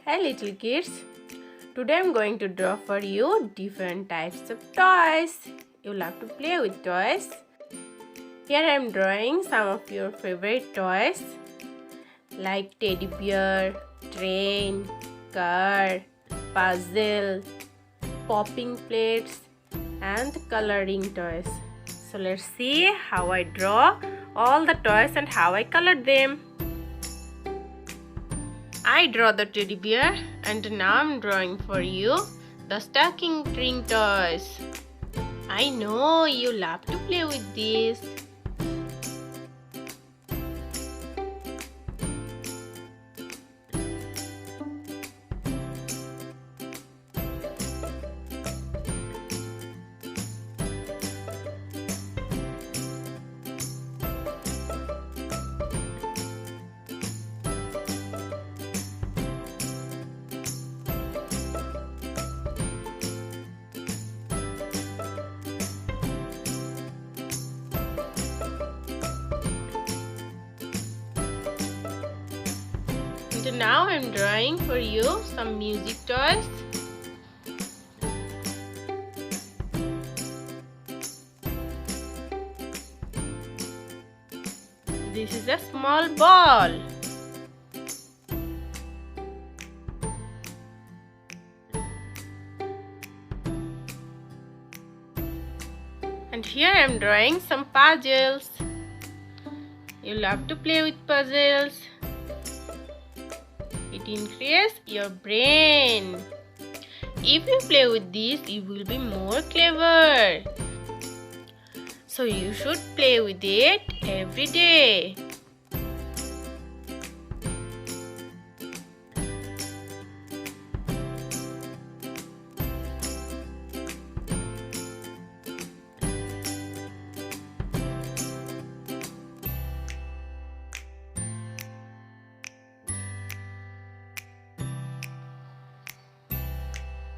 Hi little kids, today I'm going to draw for you different types of toys. You love to play with toys. Here I'm drawing some of your favorite toys like teddy bear, train, car, puzzle, popping plates and coloring toys. So let's see how I draw all the toys and how I color them. I draw the teddy bear and now I'm drawing for you the stocking string toys. I know you love to play with this. And now I'm drawing for you some music toys. This is a small ball. And here I'm drawing some puzzles. You love to play with puzzles. It increases your brain. If you play with this, you will be more clever. So you should play with it every day.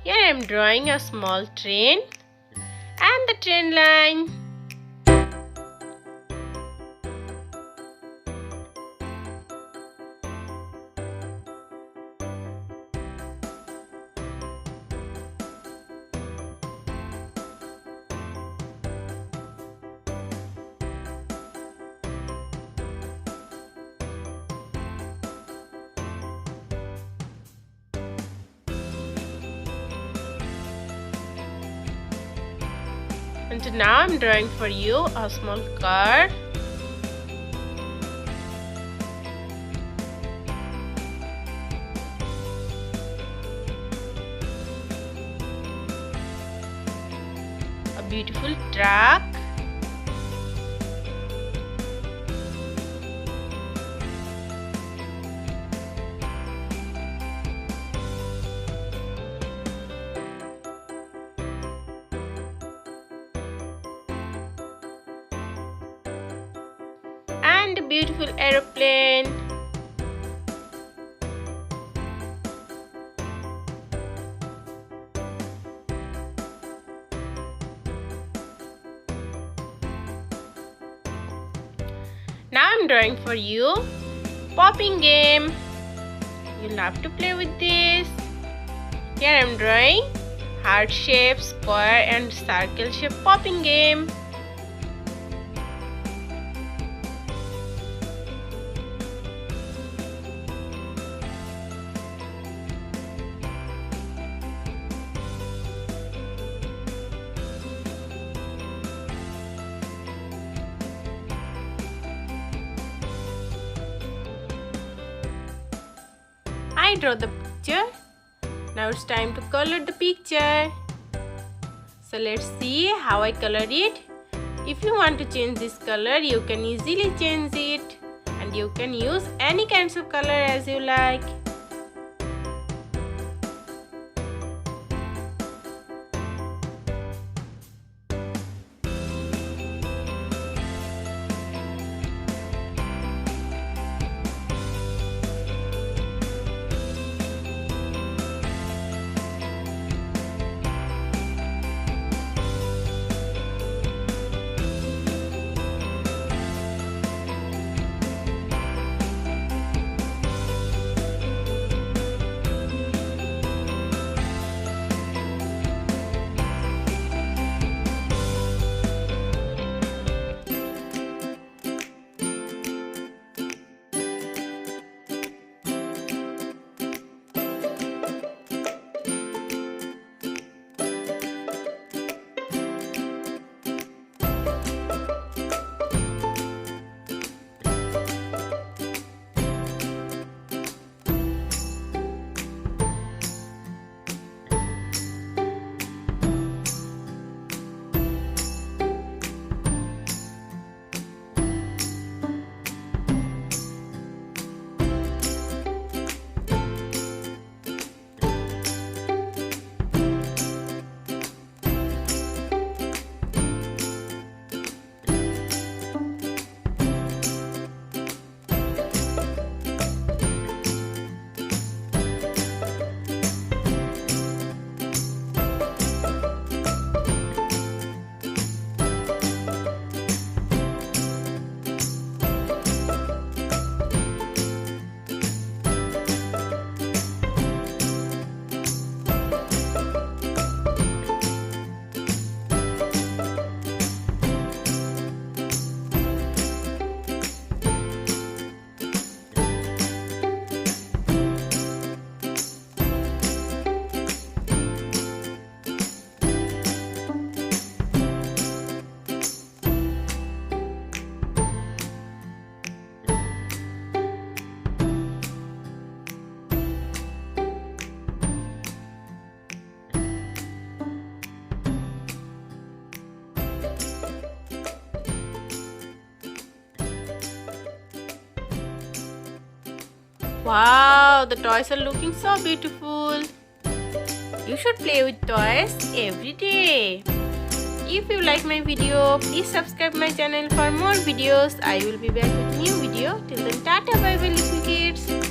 Here I am drawing a small train and the train line. And now I'm drawing for you a small car. A beautiful truck. And a beautiful aeroplane. Now I'm drawing for you popping game. You love to play with this. Here I'm drawing heart shape, square and circle shape popping game. I draw the picture. Now it's time to color the picture. So let's see how I color it. If you want to change this color, you can easily change it. And you can use any kinds of color as you like. Wow, the toys are looking so beautiful. You should play with toys every day. If you like my video, please subscribe my channel for more videos. I will be back with new video. Till then, tata bye bye little kids.